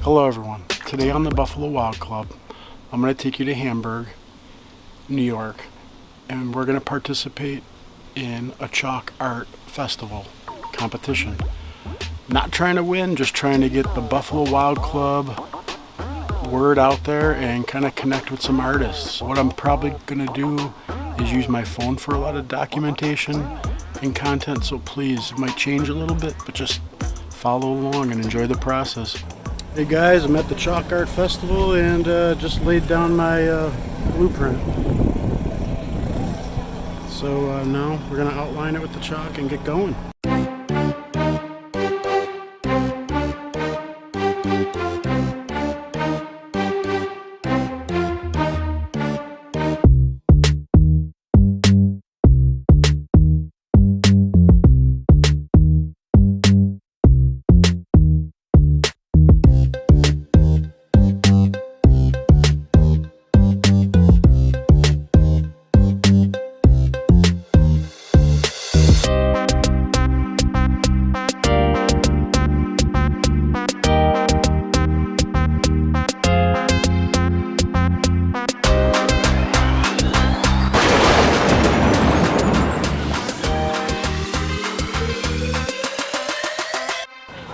Hello everyone. Today on the Buffalo Wild Club, I'm going to take you to Hamburg, New York, and we're going to participate in a chalk art festival competition. Not trying to win, just trying to get the Buffalo Wild Club word out there and kind of connect with some artists. What I'm probably going to do is use my phone for a lot of documentation and content, so please, it might change a little bit, but just follow along and enjoy the process. Hey guys, I'm at the Chalk Art Festival and just laid down my blueprint. So now we're going to outline it with the chalk and get going.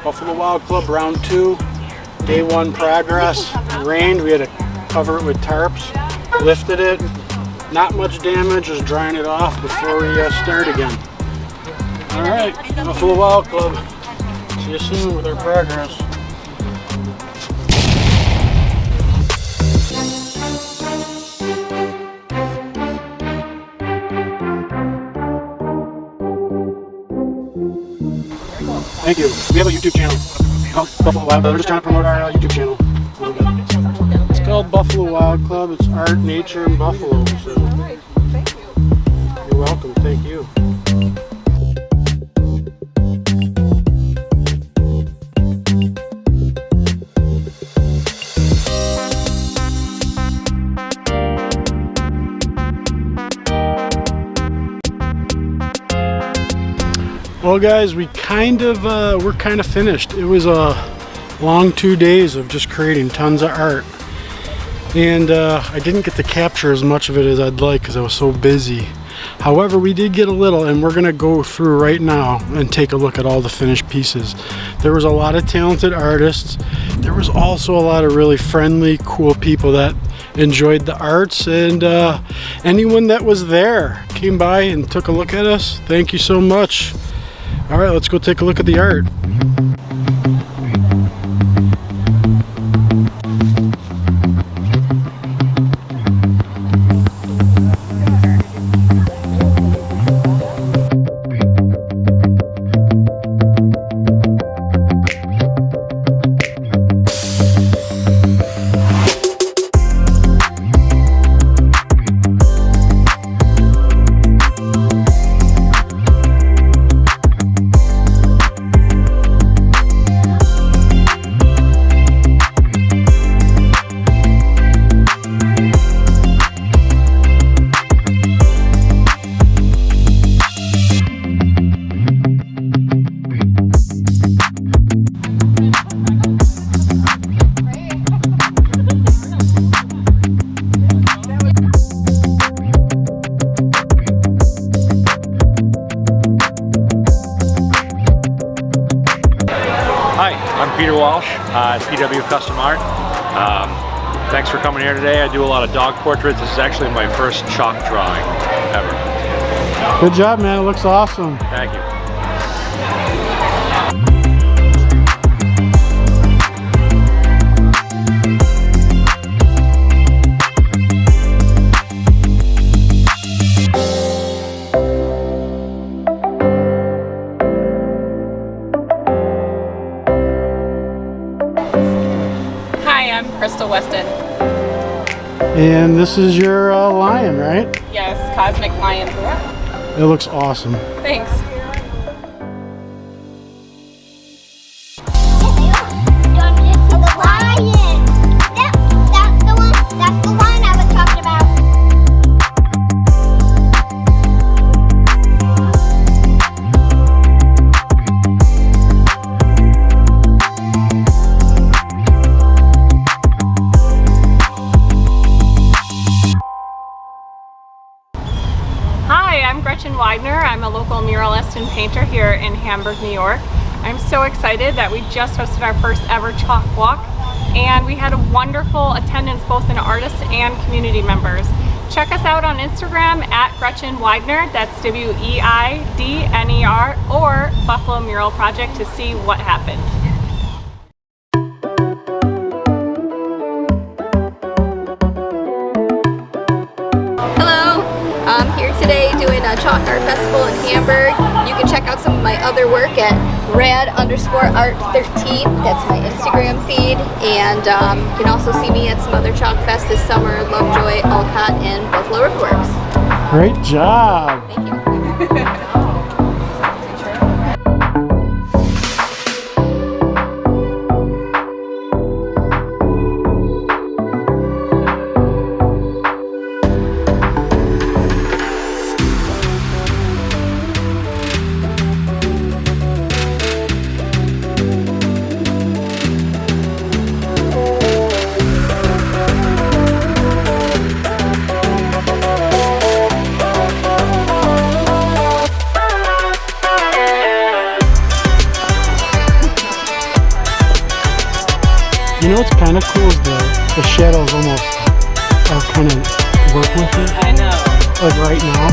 Buffalo Wild Club round 2, day 1 progress. It rained, we had to cover it with tarps, lifted it, not much damage, just drying it off before we start again. Alright, Buffalo Wild Club, see you soon with our progress. Thank you. We have a YouTube channel called Buffalo Wild Club. We're just trying to promote our YouTube channel. It's called Buffalo Wild Club. It's art, nature, and buffalo. So Thank you. you're welcome. Thank you. Well guys, we're kind of finished. It was a long 2 days of just creating tons of art. And I didn't get to capture as much of it as I'd like because I was so busy. However, we did get a little, and we're gonna go through right now and take a look at all the finished pieces. There was a lot of talented artists. There was also a lot of really friendly, cool people that enjoyed the arts, and anyone that was there came by and took a look at us. Thank you so much. All right, let's go take a look at the art. PW Custom Art. Thanks for coming here today. I do a lot of dog portraits. This is actually my first chalk drawing ever. Good job, man. It looks awesome. Thank you. Weston. And this is your lion, right? Yes, Cosmic Lion. It looks awesome. Thanks. local muralist and painter here in Hamburg, New York. I'm so excited that we just hosted our first ever chalk walk, and we had a wonderful attendance both in artists and community members. Check us out on Instagram at Gretchen Weidner, that's WEIDNER, or Buffalo Mural Project to see what happened. Hello, I'm here today doing a chalk art festival in Hamburg. You can check out some of my other work at rad_art13. That's my Instagram feed. And you can also see me at some other chalk fest this summer, Lovejoy, Alcott, and Buffalo Riverworks. Great job. Thank you. You know what's kind of cool is the shadows almost are kind of work with it. I know. Like right now.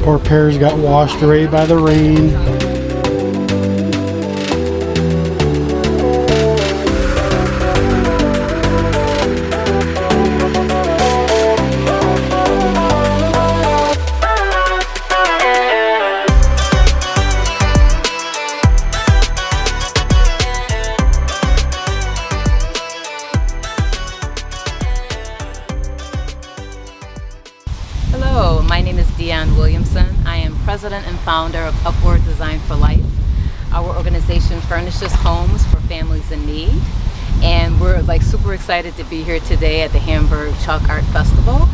Poor pears got washed away by the rain. Hello, my name is Deanne Williamson. I am president and founder of Upward Design for Life. Our organization furnishes homes for families in need, and we're super excited to be here today at the Hamburg Chalk Art Festival.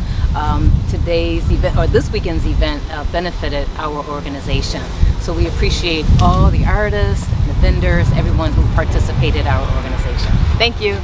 Today's event, or this weekend's event, benefited our organization. So we appreciate all the artists, the vendors, everyone who participated in our organization. Thank you.